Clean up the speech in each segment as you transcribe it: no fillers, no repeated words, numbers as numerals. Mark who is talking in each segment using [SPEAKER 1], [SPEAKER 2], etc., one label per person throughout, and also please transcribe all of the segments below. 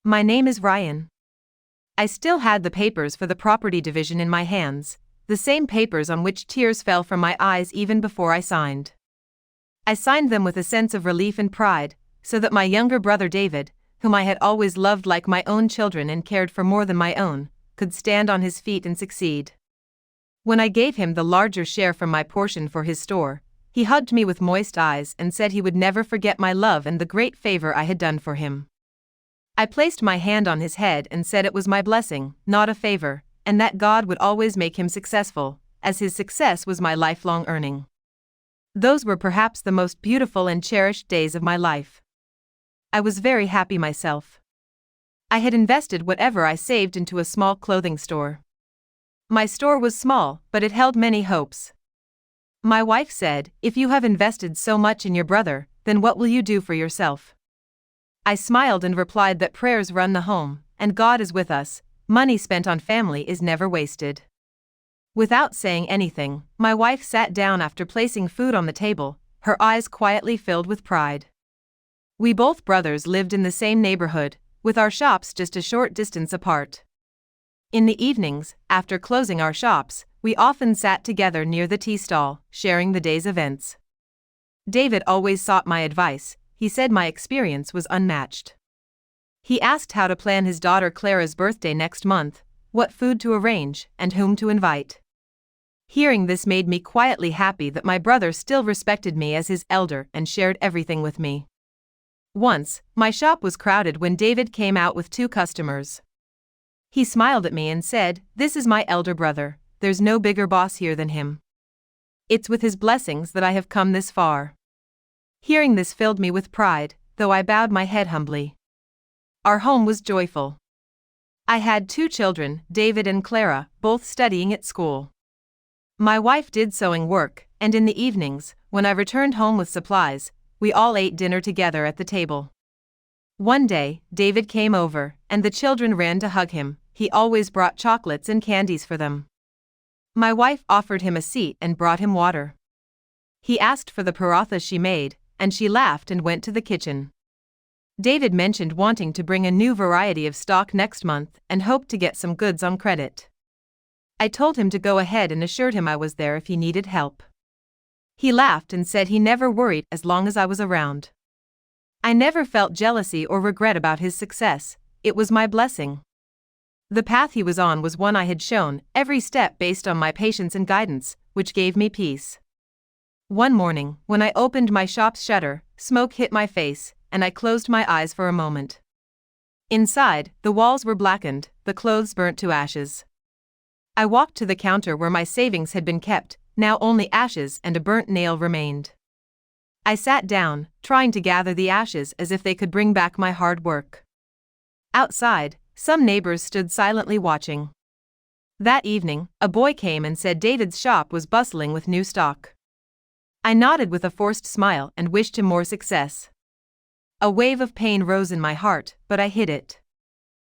[SPEAKER 1] My name is Ryan. I still had the papers for the property division in my hands, the same papers on which tears fell from my eyes even before I signed. I signed them with a sense of relief and pride, so that my younger brother David, whom I had always loved like my own children and cared for more than my own, could stand on his feet and succeed. When I gave him the larger share from my portion for his store, he hugged me with moist eyes and said he would never forget my love and the great favor I had done for him. I placed my hand on his head and said it was my blessing, not a favor, and that God would always make him successful, as his success was my lifelong earning. Those were perhaps the most beautiful and cherished days of my life. I was very happy myself. I had invested whatever I saved into a small clothing store. My store was small, but it held many hopes. My wife said, "If you have invested so much in your brother, then what will you do for yourself?" I smiled and replied that prayers run the home, and God is with us. Money spent on family is never wasted. Without saying anything, my wife sat down after placing food on the table, her eyes quietly filled with pride. We both brothers lived in the same neighborhood, with our shops just a short distance apart. In the evenings, after closing our shops, we often sat together near the tea stall, sharing the day's events. David always sought my advice. He said my experience was unmatched. He asked how to plan his daughter Clara's birthday next month, what food to arrange, and whom to invite. Hearing this made me quietly happy that my brother still respected me as his elder and shared everything with me. Once, my shop was crowded when David came out with 2 customers. He smiled at me and said, "This is my elder brother, there's no bigger boss here than him. It's with his blessings that I have come this far." Hearing this filled me with pride, though I bowed my head humbly. Our home was joyful. I had 2 children, David and Clara, both studying at school. My wife did sewing work, and in the evenings, when I returned home with supplies, we all ate dinner together at the table. One day, David came over, and the children ran to hug him. He always brought chocolates and candies for them. My wife offered him a seat and brought him water. He asked for the parathas she made, and she laughed and went to the kitchen. David mentioned wanting to bring a new variety of stock next month and hoped to get some goods on credit. I told him to go ahead and assured him I was there if he needed help. He laughed and said he never worried as long as I was around. I never felt jealousy or regret about his success. It was my blessing. The path he was on was one I had shown, every step based on my patience and guidance, which gave me peace. One morning, when I opened my shop's shutter, smoke hit my face, and I closed my eyes for a moment. Inside, the walls were blackened, the clothes burnt to ashes. I walked to the counter where my savings had been kept, now only ashes and a burnt nail remained. I sat down, trying to gather the ashes as if they could bring back my hard work. Outside, some neighbors stood silently watching. That evening, a boy came and said David's shop was bustling with new stock. I nodded with a forced smile and wished him more success. A wave of pain rose in my heart, but I hid it.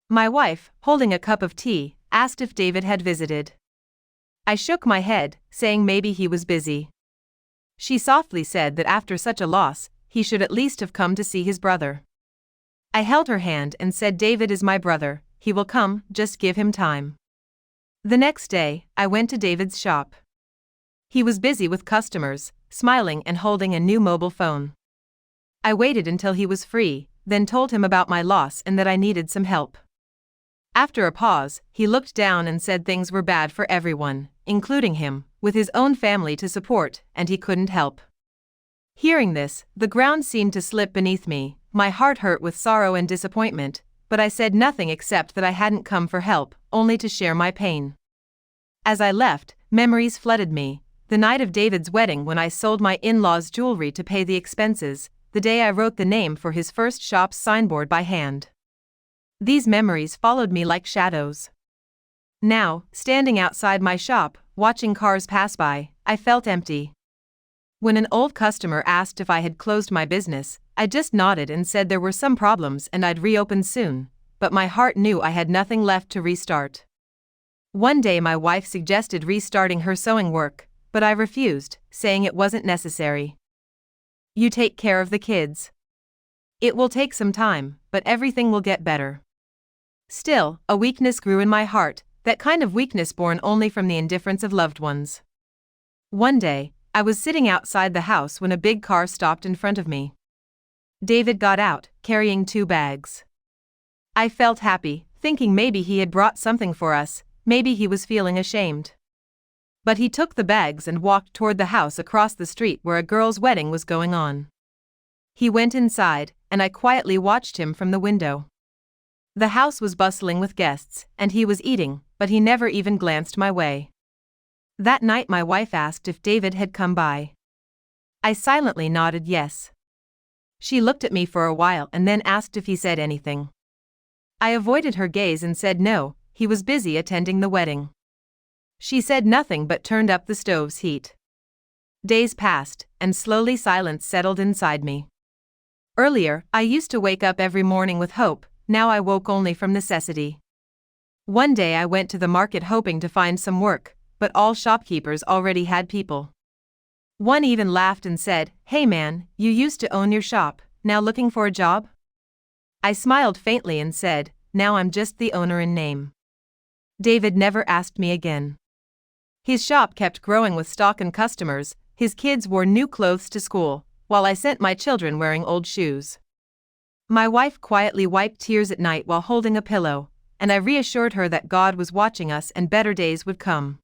[SPEAKER 1] My wife, holding a cup of tea, asked if David had visited. I shook my head, saying maybe he was busy. She softly said that after such a loss, he should at least have come to see his brother. I held her hand and said, "David is my brother, he will come, just give him time." The next day, I went to David's shop. He was busy with customers, smiling and holding a new mobile phone. I waited until he was free, then told him about my loss and that I needed some help. After a pause, he looked down and said things were bad for everyone, including him, with his own family to support, and he couldn't help. Hearing this, the ground seemed to slip beneath me, my heart hurt with sorrow and disappointment, but I said nothing except that I hadn't come for help, only to share my pain. As I left, memories flooded me. The night of David's wedding when I sold my in-laws' jewelry to pay the expenses, the day I wrote the name for his first shop's signboard by hand. These memories followed me like shadows. Now, standing outside my shop, watching cars pass by, I felt empty. When an old customer asked if I had closed my business, I just nodded and said there were some problems and I'd reopen soon, but my heart knew I had nothing left to restart. One day my wife suggested restarting her sewing work, but I refused, saying it wasn't necessary. "You take care of the kids. It will take some time, but everything will get better." Still, a weakness grew in my heart, that kind of weakness born only from the indifference of loved ones. One day, I was sitting outside the house when a big car stopped in front of me. David got out, carrying 2 bags. I felt happy, thinking maybe he had brought something for us, maybe he was feeling ashamed. But he took the bags and walked toward the house across the street where a girl's wedding was going on. He went inside, and I quietly watched him from the window. The house was bustling with guests, and he was eating, but he never even glanced my way. That night my wife asked if David had come by. I silently nodded yes. She looked at me for a while and then asked if he said anything. I avoided her gaze and said no, he was busy attending the wedding. She said nothing but turned up the stove's heat. Days passed, and slowly silence settled inside me. Earlier, I used to wake up every morning with hope, now I woke only from necessity. One day I went to the market hoping to find some work, but all shopkeepers already had people. One even laughed and said, "Hey man, you used to own your shop, now looking for a job?" I smiled faintly and said, "Now I'm just the owner in name." David never asked me again. His shop kept growing with stock and customers, his kids wore new clothes to school, while I sent my children wearing old shoes. My wife quietly wiped tears at night while holding a pillow, and I reassured her that God was watching us and better days would come.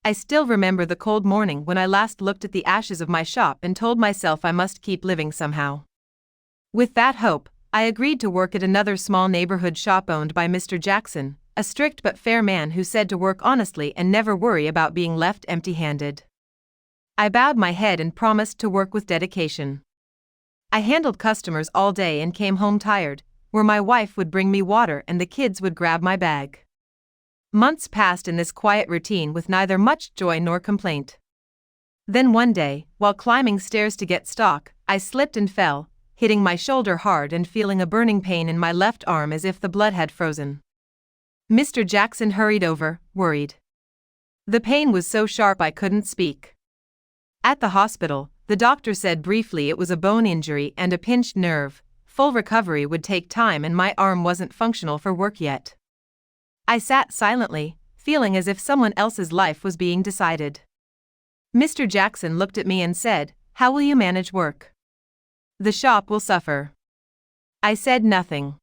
[SPEAKER 1] I still remember the cold morning when I last looked at the ashes of my shop and told myself I must keep living somehow. With that hope, I agreed to work at another small neighborhood shop owned by Mr. Jackson, a strict but fair man who said to work honestly and never worry about being left empty-handed. I bowed my head and promised to work with dedication. I handled customers all day and came home tired, where my wife would bring me water and the kids would grab my bag. Months passed in this quiet routine with neither much joy nor complaint. Then one day, while climbing stairs to get stock, I slipped and fell, hitting my shoulder hard and feeling a burning pain in my left arm as if the blood had frozen. Mr. Jackson hurried over, worried. The pain was so sharp I couldn't speak. At the hospital, the doctor said briefly it was a bone injury and a pinched nerve, full recovery would take time and my arm wasn't functional for work yet. I sat silently, feeling as if someone else's life was being decided. Mr. Jackson looked at me and said, "How will you manage work? The shop will suffer." I said nothing.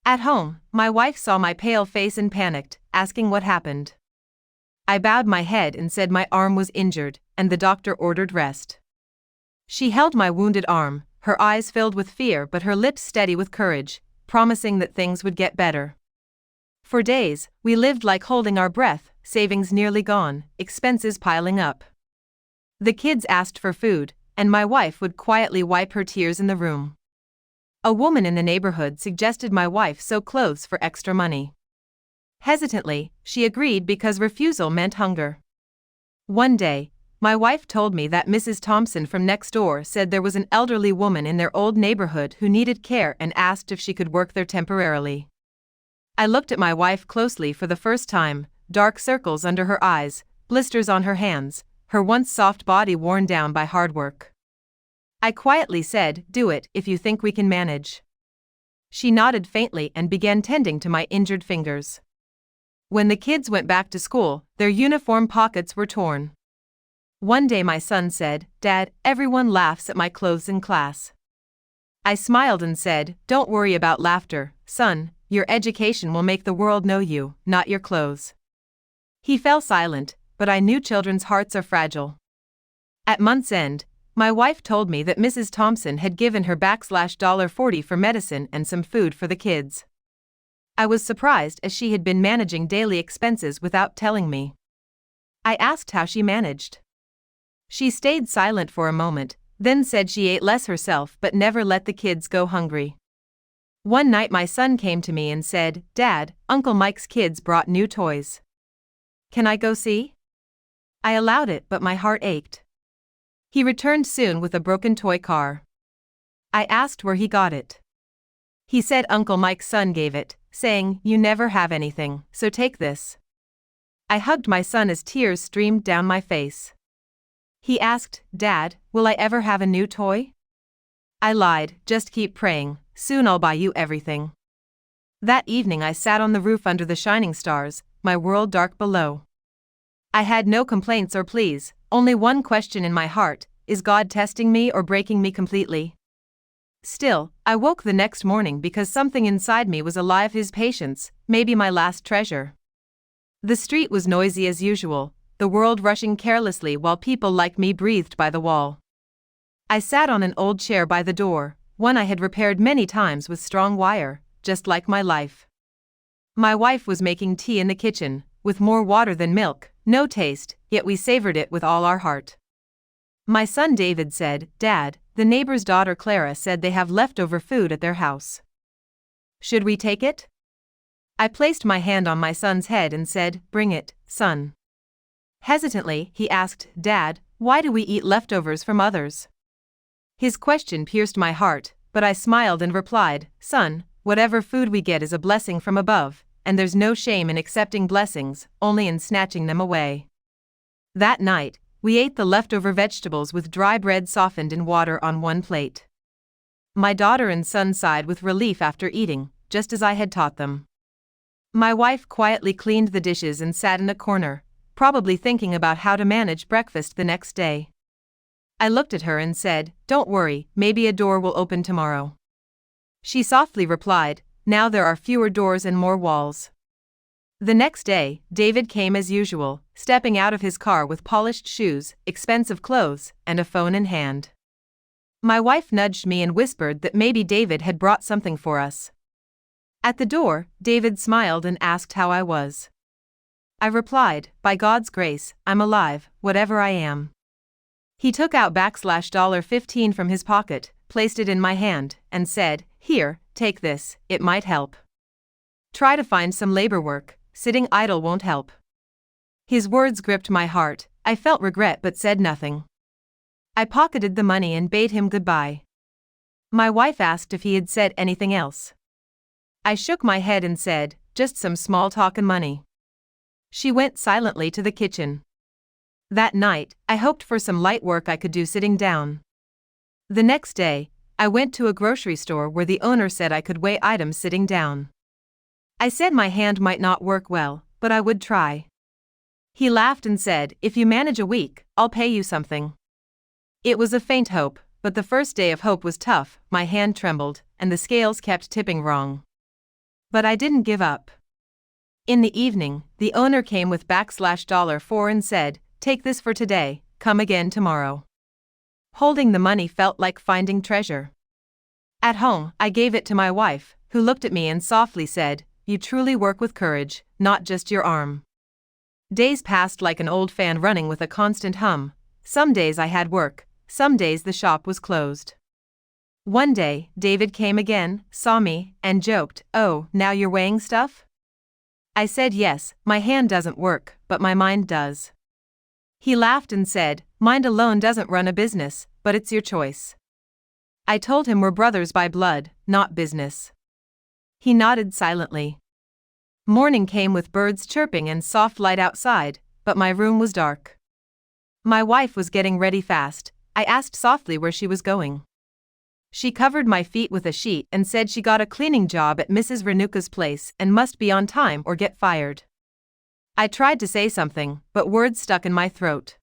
[SPEAKER 1] At home, my wife saw my pale face and panicked, asking what happened. I bowed my head and said my arm was injured, and the doctor ordered rest. She held my wounded arm, her eyes filled with fear but her lips steady with courage, promising that things would get better. For days, we lived like holding our breath, savings nearly gone, expenses piling up. The kids asked for food, and my wife would quietly wipe her tears in the room. A woman in the neighborhood suggested my wife sew clothes for extra money. Hesitantly, she agreed because refusal meant hunger. One day, my wife told me that Mrs. Thompson from next door said there was an elderly woman in their old neighborhood who needed care and asked if she could work there temporarily. I looked at my wife closely for the first time, dark circles under her eyes, blisters on her hands, her once soft body worn down by hard work. I quietly said, "Do it if you think we can manage." She nodded faintly and began tending to my injured fingers. When the kids went back to school, their uniform pockets were torn. One day my son said, "Dad, everyone laughs at my clothes in class." I smiled and said, "Don't worry about laughter, son, your education will make the world know you, not your clothes." He fell silent, but I knew children's hearts are fragile. At month's end, my wife told me that Mrs. Thompson had given her $40 for medicine and some food for the kids. I was surprised as she had been managing daily expenses without telling me. I asked how she managed. She stayed silent for a moment, then said she ate less herself but never let the kids go hungry. One night my son came to me and said, "Dad, Uncle Mike's kids brought new toys. Can I go see?" I allowed it but my heart ached. He returned soon with a broken toy car. I asked where he got it. He said Uncle Mike's son gave it, saying, "You never have anything, so take this." I hugged my son as tears streamed down my face. He asked, "Dad, will I ever have a new toy?" I lied, "Just keep praying, soon I'll buy you everything." That evening I sat on the roof under the shining stars, my world dark below. I had no complaints or pleas, only one question in my heart: is God testing me or breaking me completely? Still, I woke the next morning because something inside me was alive. His patience, maybe my last treasure. The street was noisy as usual, the world rushing carelessly while people like me breathed by the wall. I sat on an old chair by the door, one I had repaired many times with strong wire, just like my life. My wife was making tea in the kitchen, with more water than milk, no taste, yet we savored it with all our heart. My son David said, "Dad, the neighbor's daughter Clara said they have leftover food at their house. Should we take it?" I placed my hand on my son's head and said, "Bring it, son." Hesitantly, he asked, "Dad, why do we eat leftovers from others?" His question pierced my heart, but I smiled and replied, "Son, whatever food we get is a blessing from above, and there's no shame in accepting blessings, only in snatching them away." That night, we ate the leftover vegetables with dry bread softened in water on one plate. My daughter and son sighed with relief after eating, just as I had taught them. My wife quietly cleaned the dishes and sat in a corner, probably thinking about how to manage breakfast the next day. I looked at her and said, "Don't worry, maybe a door will open tomorrow." She softly replied, "Now there are fewer doors and more walls." The next day, David came as usual, stepping out of his car with polished shoes, expensive clothes, and a phone in hand. My wife nudged me and whispered that maybe David had brought something for us. At the door, David smiled and asked how I was. I replied, "By God's grace, I'm alive, whatever I am." He took out $15 from his pocket, placed it in my hand, and said, "Here, take this, it might help. Try to find some labor work, sitting idle won't help." His words gripped my heart. I felt regret but said nothing. I pocketed the money and bade him goodbye. My wife asked if he had said anything else. I shook my head and said, "Just some small talk and money." She went silently to the kitchen. That night, I hoped for some light work I could do sitting down. The next day, I went to a grocery store where the owner said I could weigh items sitting down. I said my hand might not work well, but I would try. He laughed and said, "If you manage a week, I'll pay you something." It was a faint hope, but the first day of hope was tough. My hand trembled, and the scales kept tipping wrong. But I didn't give up. In the evening, the owner came with $4 and said, "Take this for today, come again tomorrow." Holding the money felt like finding treasure. At home, I gave it to my wife, who looked at me and softly said, "You truly work with courage, not just your arm." Days passed like an old fan running with a constant hum. Some days I had work, some days the shop was closed. One day, David came again, saw me, and joked, "Oh, now you're weighing stuff?" I said yes, my hand doesn't work, but my mind does. He laughed and said, "Mind alone doesn't run a business, but it's your choice." I told him we're brothers by blood, not business. He nodded silently. Morning came with birds chirping and soft light outside, but my room was dark. My wife was getting ready fast. I asked softly where she was going. She covered my feet with a sheet and said she got a cleaning job at Mrs. Renuka's place and must be on time or get fired. I tried to say something, but words stuck in my throat.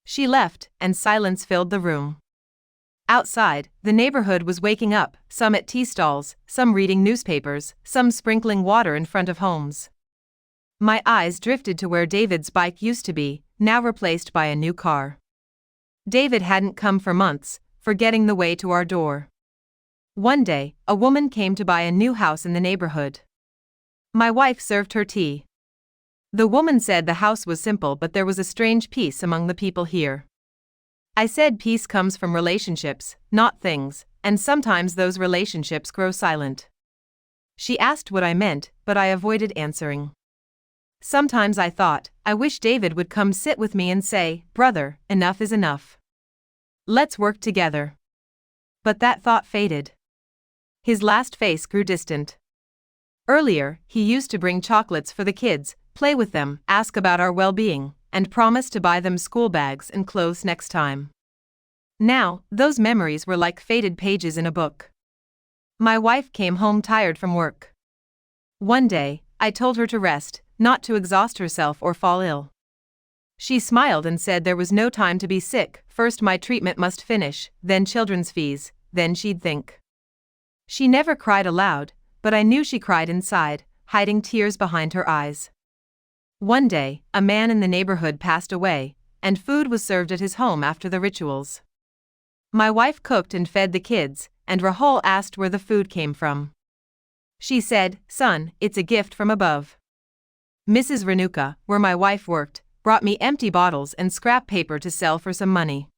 [SPEAKER 1] She left, and silence filled the room. Outside, the neighborhood was waking up, some at tea stalls, some reading newspapers, some sprinkling water in front of homes. My eyes drifted to where David's bike used to be, now replaced by a new car. David hadn't come for months, forgetting the way to our door. One day, a woman came to buy a new house in the neighborhood. My wife served her tea. The woman said the house was simple, but there was a strange peace among the people here. I said peace comes from relationships, not things, and sometimes those relationships grow silent. She asked what I meant, but I avoided answering. Sometimes I thought, I wish David would come sit with me and say, "Brother, enough is enough. Let's work together." But that thought faded. His last face grew distant. Earlier, he used to bring chocolates for the kids, play with them, ask about our well-being, and promise to buy them school bags and clothes next time. Now, those memories were like faded pages in a book. My wife came home tired from work. One day, I told her to rest, not to exhaust herself or fall ill. She smiled and said there was no time to be sick, first my treatment must finish, then children's fees, then she'd think. She never cried aloud, but I knew she cried inside, hiding tears behind her eyes. One day, a man in the neighborhood passed away, and food was served at his home after the rituals. My wife cooked and fed the kids, and Rahul asked where the food came from. She said, "Son, it's a gift from above." Mrs. Renuka, where my wife worked, brought me empty bottles and scrap paper to sell for some money.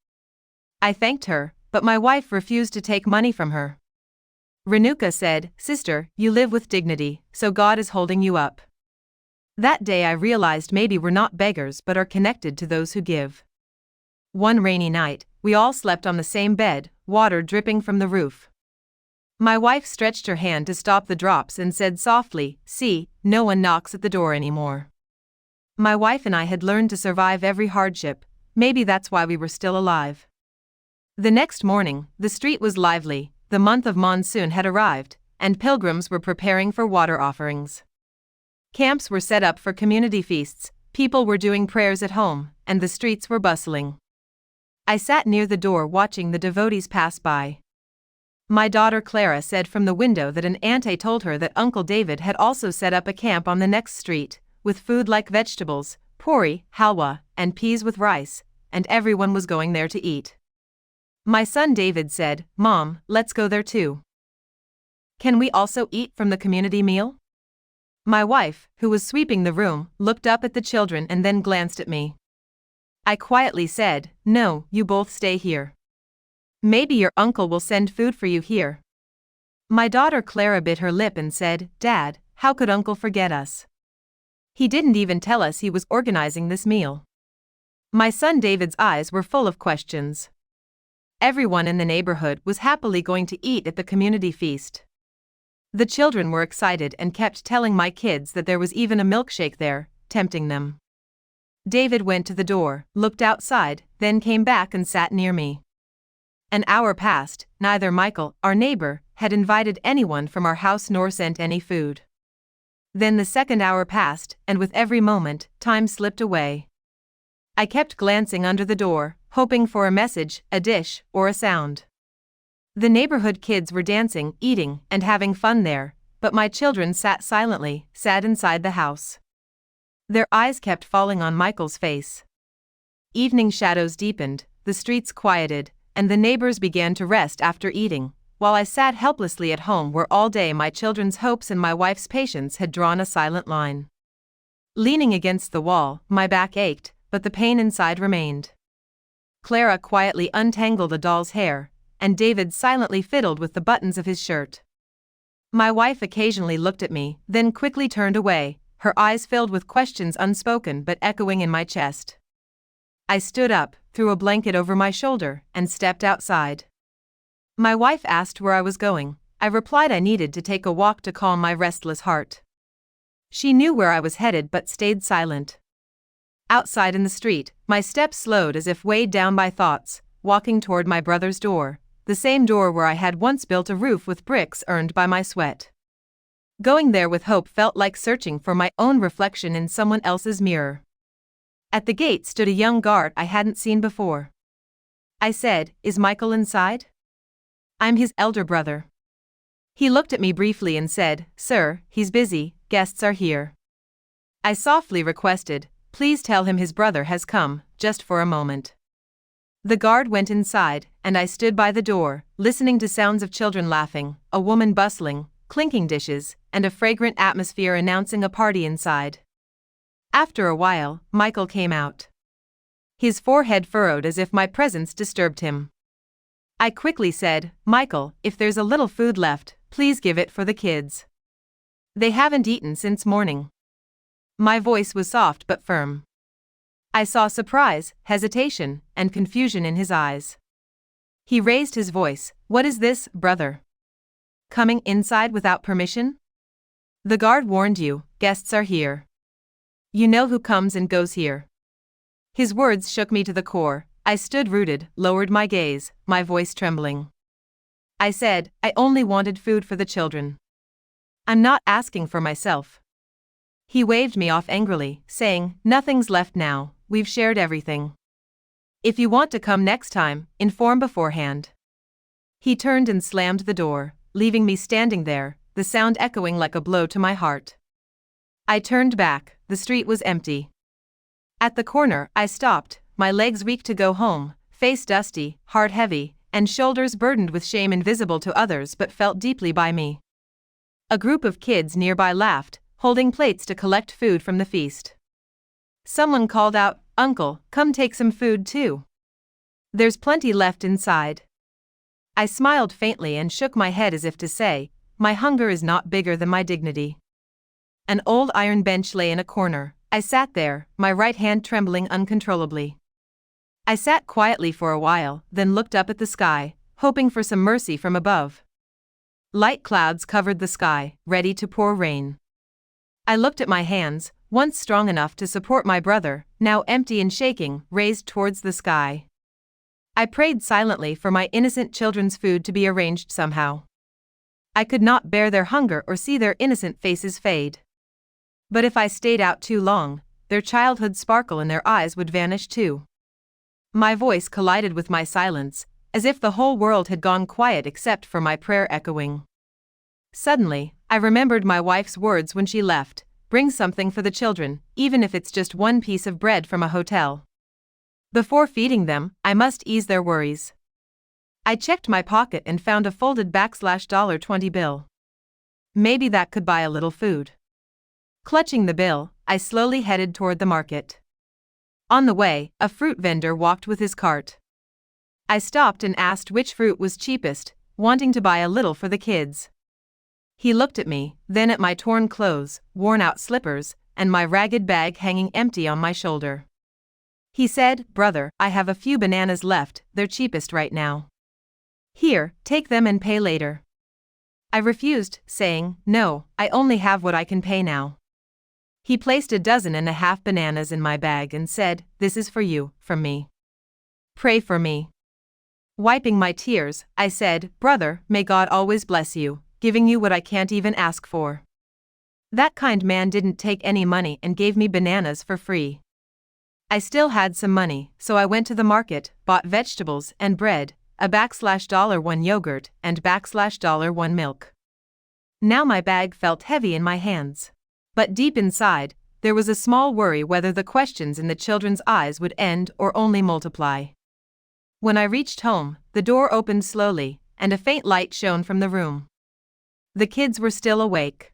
[SPEAKER 1] I thanked her, but my wife refused to take money from her. Renuka said, "Sister, you live with dignity, so God is holding you up." That day I realized maybe we're not beggars but are connected to those who give. One rainy night, we all slept on the same bed, water dripping from the roof. My wife stretched her hand to stop the drops and said softly, "See, no one knocks at the door anymore." My wife and I had learned to survive every hardship, maybe that's why we were still alive. The next morning, the street was lively, the month of monsoon had arrived, and pilgrims were preparing for water offerings. Camps were set up for community feasts, people were doing prayers at home, and the streets were bustling. I sat near the door watching the devotees pass by. My daughter Clara said from the window that an auntie told her that Uncle David had also set up a camp on the next street, with food like vegetables, puri, halwa, and peas with rice, and everyone was going there to eat. My son David said, "Mom, let's go there too. Can we also eat from the community meal?" My wife, who was sweeping the room, looked up at the children and then glanced at me. I quietly said, "No, you both stay here. Maybe your uncle will send food for you here." My daughter Clara bit her lip and said, "Dad, how could Uncle forget us? He didn't even tell us he was organizing this meal." My son David's eyes were full of questions. Everyone in the neighborhood was happily going to eat at the community feast. The children were excited and kept telling my kids that there was even a milkshake there, tempting them. David went to the door, looked outside, then came back and sat near me. An hour passed, neither Michael, our neighbor, had invited anyone from our house nor sent any food. Then the second hour passed, and with every moment, time slipped away. I kept glancing under the door, hoping for a message, a dish, or a sound. The neighborhood kids were dancing, eating, and having fun there, but my children sat silently, sad inside the house. Their eyes kept falling on Michael's face. Evening shadows deepened, the streets quieted, and the neighbors began to rest after eating, while I sat helplessly at home where all day my children's hopes and my wife's patience had drawn a silent line. Leaning against the wall, my back ached, but the pain inside remained. Clara quietly untangled a doll's hair, and David silently fiddled with the buttons of his shirt. My wife occasionally looked at me, then quickly turned away, her eyes filled with questions unspoken but echoing in my chest. I stood up, threw a blanket over my shoulder, and stepped outside. My wife asked where I was going. I replied I needed to take a walk to calm my restless heart. She knew where I was headed but stayed silent. Outside in the street, my steps slowed as if weighed down by thoughts, walking toward my brother's door, the same door where I had once built a roof with bricks earned by my sweat. Going there with hope felt like searching for my own reflection in someone else's mirror. At the gate stood a young guard I hadn't seen before. I said, "Is Michael inside?" "I'm his elder brother." He looked at me briefly and said, "Sir, he's busy, guests are here." I softly requested, "Please tell him his brother has come, just for a moment." The guard went inside, and I stood by the door, listening to sounds of children laughing, a woman bustling, clinking dishes, and a fragrant atmosphere announcing a party inside. After a while, Michael came out. His forehead furrowed as if my presence disturbed him. I quickly said, "Michael, if there's a little food left, please give it for the kids. They haven't eaten since morning." My voice was soft but firm. I saw surprise, hesitation, and confusion in his eyes. He raised his voice, "What is this, brother? Coming inside without permission? The guard warned you, guests are here. You know who comes and goes here." His words shook me to the core. I stood rooted, lowered my gaze, my voice trembling. I said, "I only wanted food for the children." I'm not asking for myself." He waved me off angrily, saying, "Nothing's left now, we've shared everything. If you want to come next time, inform beforehand." He turned and slammed the door, leaving me standing there, the sound echoing like a blow to my heart. I turned back, the street was empty. At the corner, I stopped, my legs weak to go home, face dusty, heart heavy, and shoulders burdened with shame invisible to others but felt deeply by me. A group of kids nearby laughed, holding plates to collect food from the feast. Someone called out, "Uncle, come take some food too. There's plenty left inside." I smiled faintly and shook my head as if to say, "My hunger is not bigger than my dignity." An old iron bench lay in a corner. I sat there, my right hand trembling uncontrollably. I sat quietly for a while, then looked up at the sky, hoping for some mercy from above. Light clouds covered the sky, ready to pour rain. I looked at my hands, once strong enough to support my brother, now empty and shaking, raised towards the sky. I prayed silently for my innocent children's food to be arranged somehow. I could not bear their hunger or see their innocent faces fade. But if I stayed out too long, their childhood sparkle in their eyes would vanish too. My voice collided with my silence, as if the whole world had gone quiet except for my prayer echoing. Suddenly, I remembered my wife's words when she left, "Bring something for the children, even if it's just one piece of bread from a hotel. Before feeding them, I must ease their worries." I checked my pocket and found a folded $20 bill. Maybe that could buy a little food. Clutching the bill, I slowly headed toward the market. On the way, a fruit vendor walked with his cart. I stopped and asked which fruit was cheapest, wanting to buy a little for the kids. He looked at me, then at my torn clothes, worn-out slippers, and my ragged bag hanging empty on my shoulder. He said, "Brother, I have a few bananas left, they're cheapest right now. Here, take them and pay later." I refused, saying, "No, I only have what I can pay now." He placed 12.5 bananas in my bag and said, "This is for you, from me. Pray for me." Wiping my tears, I said, "Brother, may God always bless you, giving you what I can't even ask for." That kind man didn't take any money and gave me bananas for free. I still had some money, so I went to the market, bought vegetables and bread, a $1 yogurt, and $1 milk. Now my bag felt heavy in my hands. But deep inside, there was a small worry whether the questions in the children's eyes would end or only multiply. When I reached home, the door opened slowly, and a faint light shone from the room. The kids were still awake.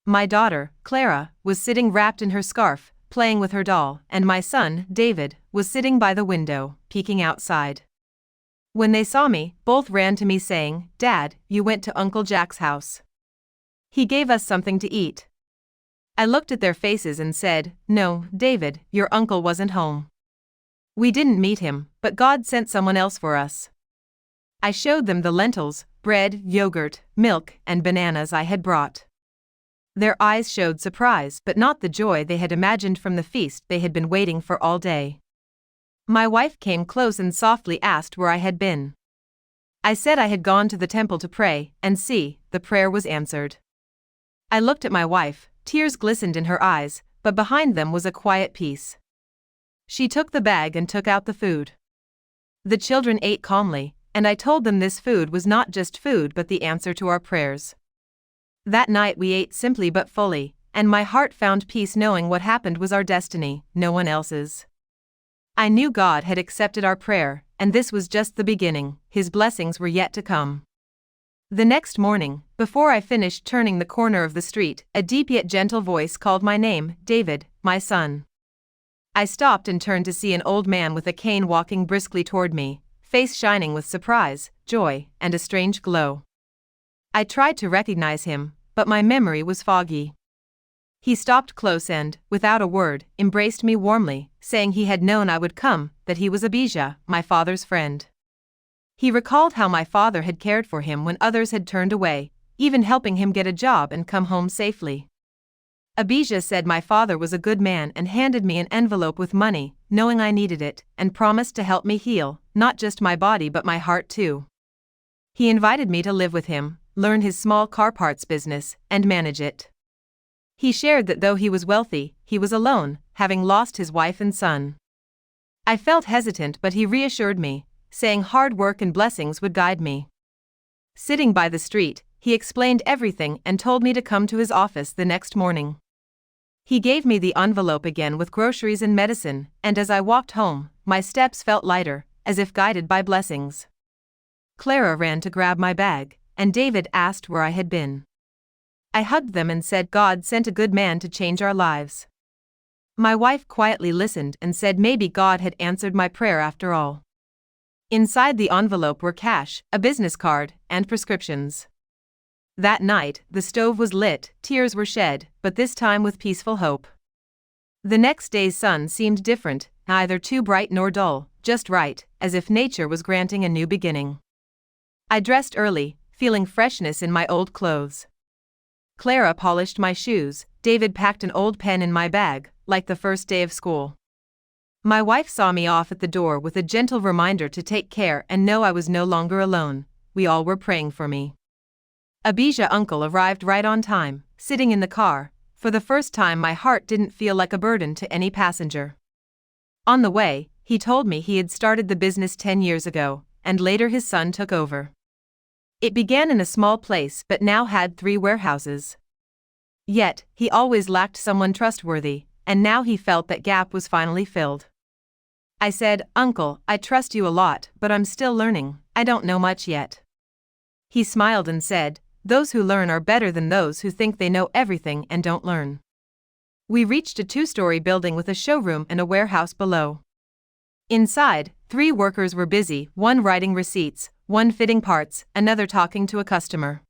[SPEAKER 1] My daughter, Clara, was sitting wrapped in her scarf, playing with her doll, and my son, David, was sitting by the window, peeking outside. When they saw me, both ran to me saying, "Dad, you went to Uncle Jack's house. He gave us something to eat." I looked at their faces and said, "No, David, your uncle wasn't home. We didn't meet him, but God sent someone else for us." I showed them the lentils, bread, yogurt, milk, and bananas I had brought. Their eyes showed surprise but not the joy they had imagined from the feast they had been waiting for all day. My wife came close and softly asked where I had been. I said I had gone to the temple to pray, and see, the prayer was answered. I looked at my wife, tears glistened in her eyes, but behind them was a quiet peace. She took the bag and took out the food. The children ate calmly, and I told them this food was not just food but the answer to our prayers. That night we ate simply but fully, and my heart found peace knowing what happened was our destiny, no one else's. I knew God had accepted our prayer, and this was just the beginning, His blessings were yet to come. The next morning, before I finished turning the corner of the street, a deep yet gentle voice called my name, "David, my son." I stopped and turned to see an old man with a cane walking briskly toward me, face shining with surprise, joy, and a strange glow. I tried to recognize him, but my memory was foggy. He stopped close and, without a word, embraced me warmly, saying he had known I would come, that he was Abijah, my father's friend. He recalled how my father had cared for him when others had turned away, even helping him get a job and come home safely. Abijah said my father was a good man and handed me an envelope with money, knowing I needed it, and promised to help me heal, not just my body but my heart too. He invited me to live with him, learn his small car parts business, and manage it. He shared that though he was wealthy, he was alone, having lost his wife and son. I felt hesitant, but he reassured me, saying hard work and blessings would guide me. Sitting by the street, he explained everything and told me to come to his office the next morning. He gave me the envelope again with groceries and medicine, and as I walked home, my steps felt lighter, as if guided by blessings. Clara ran to grab my bag, and David asked where I had been. I hugged them and said God sent a good man to change our lives. My wife quietly listened and said maybe God had answered my prayer after all. Inside the envelope were cash, a business card, and prescriptions. That night, the stove was lit, tears were shed, but this time with peaceful hope. The next day's sun seemed different, neither too bright nor dull, just right, as if nature was granting a new beginning. I dressed early, feeling freshness in my old clothes. Clara polished my shoes, David packed an old pen in my bag, like the first day of school. My wife saw me off at the door with a gentle reminder to take care and know I was no longer alone. We all were praying for me. Abijah uncle arrived right on time, sitting in the car. For the first time my heart didn't feel like a burden to any passenger. On the way, he told me he had started the business 10 years ago, and later his son took over. It began in a small place but now had 3 warehouses. Yet, he always lacked someone trustworthy, and now he felt that gap was finally filled. I said, Uncle, I trust you a lot, but I'm still learning, I don't know much yet. He smiled and said, those who learn are better than those who think they know everything and don't learn. We reached a 2-story building with a showroom and a warehouse below. Inside, 3 workers were busy, one writing receipts, one fitting parts, another talking to a customer.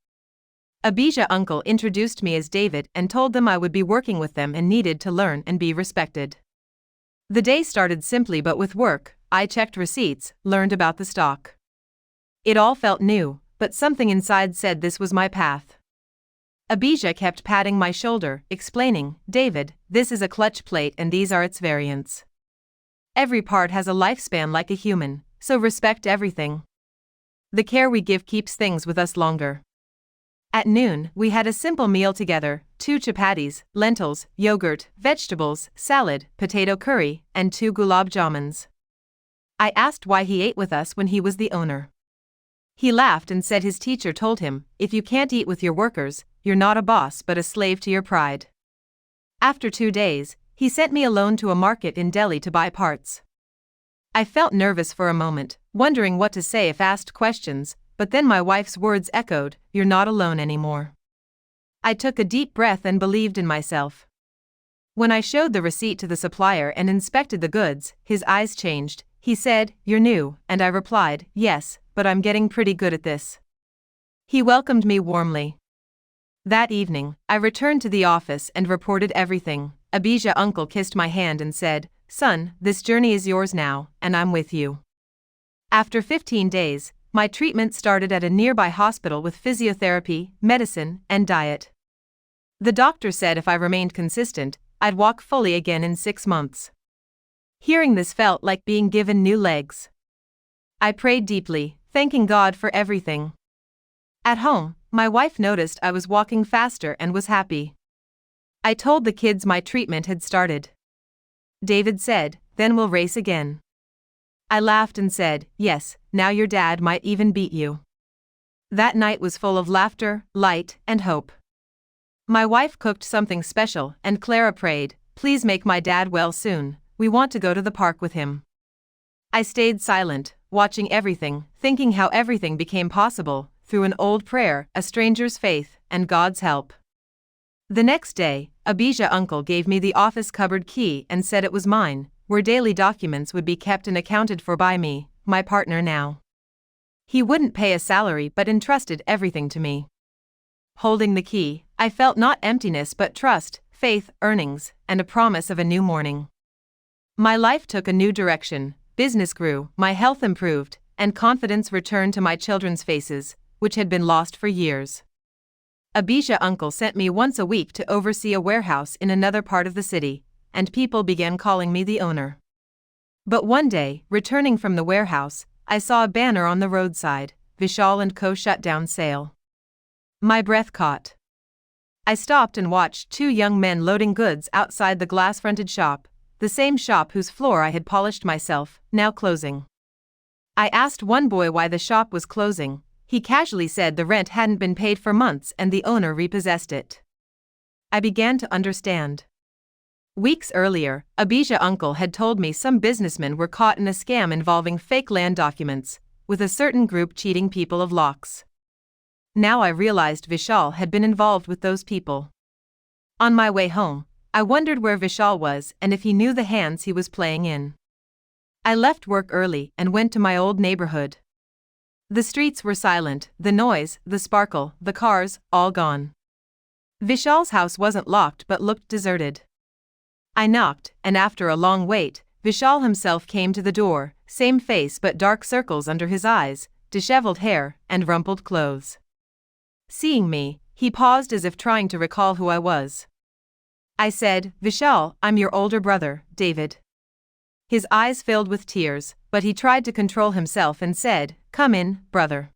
[SPEAKER 1] Abijah uncle introduced me as David and told them I would be working with them and needed to learn and be respected. The day started simply but with work. I checked receipts, learned about the stock. It all felt new, but something inside said this was my path. Abijah kept patting my shoulder, explaining, David, this is a clutch plate and these are its variants. Every part has a lifespan like a human, so respect everything. The care we give keeps things with us longer. At noon, we had a simple meal together, 2 chapatis, lentils, yogurt, vegetables, salad, potato curry, and 2 gulab jamans. I asked why he ate with us when he was the owner. He laughed and said his teacher told him, if you can't eat with your workers, you're not a boss but a slave to your pride. After 2 days, he sent me alone to a market in Delhi to buy parts. I felt nervous for a moment, wondering what to say if asked questions, but then my wife's words echoed, you're not alone anymore. I took a deep breath and believed in myself. When I showed the receipt to the supplier and inspected the goods, his eyes changed. He said, you're new, and I replied, yes, but I'm getting pretty good at this. He welcomed me warmly. That evening, I returned to the office and reported everything. Abijah uncle kissed my hand and said, son, this journey is yours now, and I'm with you. After 15 days, my treatment started at a nearby hospital with physiotherapy, medicine, and diet. The doctor said if I remained consistent, I'd walk fully again in 6 months. Hearing this felt like being given new legs. I prayed deeply, thanking God for everything. At home, my wife noticed I was walking faster and was happy. I told the kids my treatment had started. David said, then we'll race again. I laughed and said, yes, now your dad might even beat you. That night was full of laughter, light, and hope. My wife cooked something special and Clara prayed, please make my dad well soon, we want to go to the park with him. I stayed silent, watching everything, thinking how everything became possible, through an old prayer, a stranger's faith, and God's help. The next day, Abijah uncle gave me the office cupboard key and said it was mine, where daily documents would be kept and accounted for by me, my partner now. He wouldn't pay a salary but entrusted everything to me. Holding the key, I felt not emptiness but trust, faith, earnings, and a promise of a new morning. My life took a new direction, business grew, my health improved, and confidence returned to my children's faces, which had been lost for years. Abijah uncle sent me once a week to oversee a warehouse in another part of the city, and people began calling me the owner. But one day, returning from the warehouse, I saw a banner on the roadside, Vishal & Co. shut down sale. My breath caught. I stopped and watched two young men loading goods outside the glass-fronted shop, the same shop whose floor I had polished myself, now closing. I asked one boy why the shop was closing. He casually said the rent hadn't been paid for months and the owner repossessed it. I began to understand. Weeks earlier, Abijah uncle had told me some businessmen were caught in a scam involving fake land documents, with a certain group cheating people of lakhs. Now I realized Vishal had been involved with those people. On my way home, I wondered where Vishal was and if he knew the hands he was playing in. I left work early and went to my old neighborhood. The streets were silent, the noise, the sparkle, the cars, all gone. Vishal's house wasn't locked but looked deserted. I knocked, and after a long wait, Vishal himself came to the door, same face but dark circles under his eyes, disheveled hair, and rumpled clothes. Seeing me, he paused as if trying to recall who I was. I said, "Vishal, I'm your older brother, David." His eyes filled with tears, but he tried to control himself and said, "Come in, brother."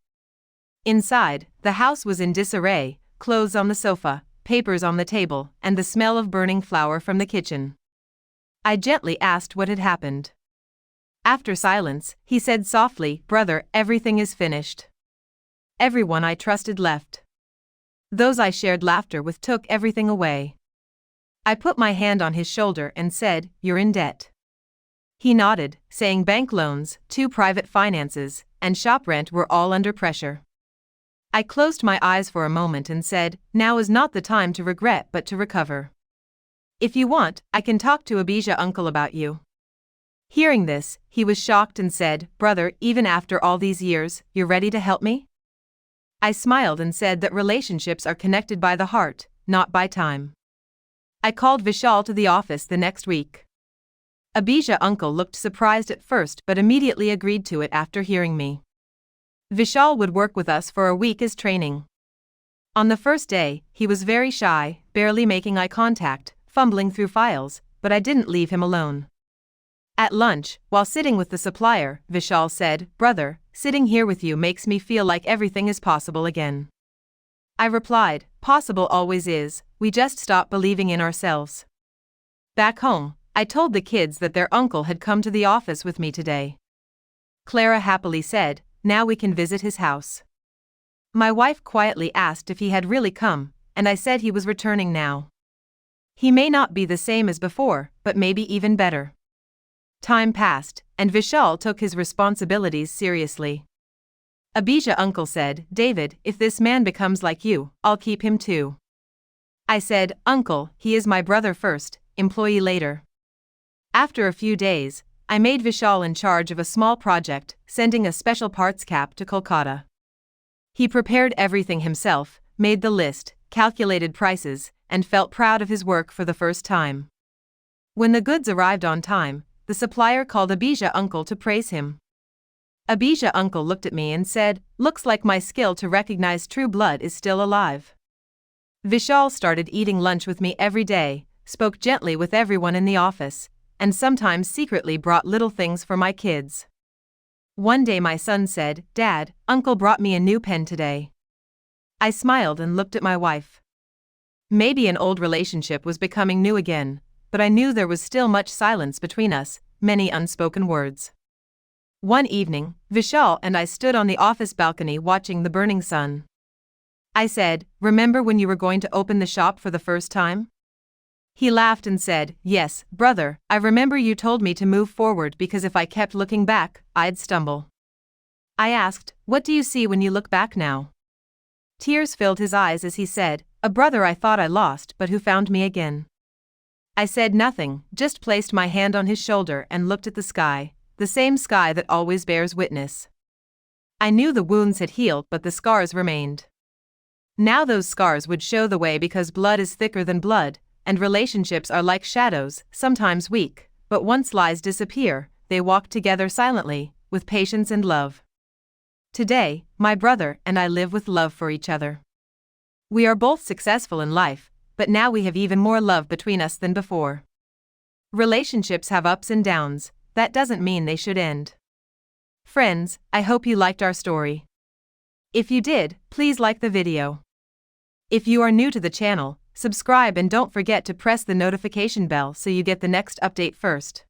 [SPEAKER 1] Inside, the house was in disarray, clothes on the sofa, papers on the table, and the smell of burning flour from the kitchen. I gently asked what had happened. After silence, he said softly, "Brother, everything is finished. Everyone I trusted left. Those I shared laughter with took everything away." I put my hand on his shoulder and said, "You're in debt." He nodded, saying bank loans, 2 private finances, and shop rent were all under pressure. I closed my eyes for a moment and said, "Now is not the time to regret but to recover. If you want, I can talk to Abijah uncle about you." Hearing this, he was shocked and said, "Brother, even after all these years, you're ready to help me?" I smiled and said that relationships are connected by the heart, not by time. I called Vishal to the office the next week. Abijah uncle looked surprised at first but immediately agreed to it after hearing me. Vishal would work with us for a week as training. On the first day, he was very shy, barely making eye contact, fumbling through files, but I didn't leave him alone. At lunch, while sitting with the supplier, Vishal said, "Brother, sitting here with you makes me feel like everything is possible again." I replied, "Possible always is, we just stop believing in ourselves." Back home, I told the kids that their uncle had come to the office with me today. Clara happily said, "Now we can visit his house." My wife quietly asked if he had really come, and I said he was returning now. He may not be the same as before, but maybe even better. Time passed, and Vishal took his responsibilities seriously. Abijah uncle said, "David, if this man becomes like you, I'll keep him too." I said, "Uncle, he is my brother first, employee later." After a few days, I made Vishal in charge of a small project, sending a special parts cap to Kolkata. He prepared everything himself, made the list, calculated prices, and felt proud of his work for the first time. When the goods arrived on time, the supplier called Abijah uncle to praise him. Abijah uncle looked at me and said, "Looks like my skill to recognize true blood is still alive." Vishal started eating lunch with me every day, spoke gently with everyone in the office, and sometimes secretly brought little things for my kids. One day my son said, "Dad, Uncle brought me a new pen today." I smiled and looked at my wife. Maybe an old relationship was becoming new again, but I knew there was still much silence between us, many unspoken words. One evening, Vishal and I stood on the office balcony watching the burning sun. I said, "Remember when you were going to open the shop for the first time?" He laughed and said, "Yes, brother, I remember you told me to move forward because if I kept looking back, I'd stumble." I asked, "What do you see when you look back now?" Tears filled his eyes as he said, "A brother I thought I lost but who found me again." I said nothing, just placed my hand on his shoulder and looked at the sky, the same sky that always bears witness. I knew the wounds had healed but the scars remained. Now those scars would show the way because blood is thicker than blood, and relationships are like shadows, sometimes weak, but once lies disappear, they walk together silently, with patience and love. Today, my brother and I live with love for each other. We are both successful in life, but now we have even more love between us than before. Relationships have ups and downs, that doesn't mean they should end. Friends, I hope you liked our story. If you did, please like the video. If you are new to the channel, subscribe and don't forget to press the notification bell so you get the next update first.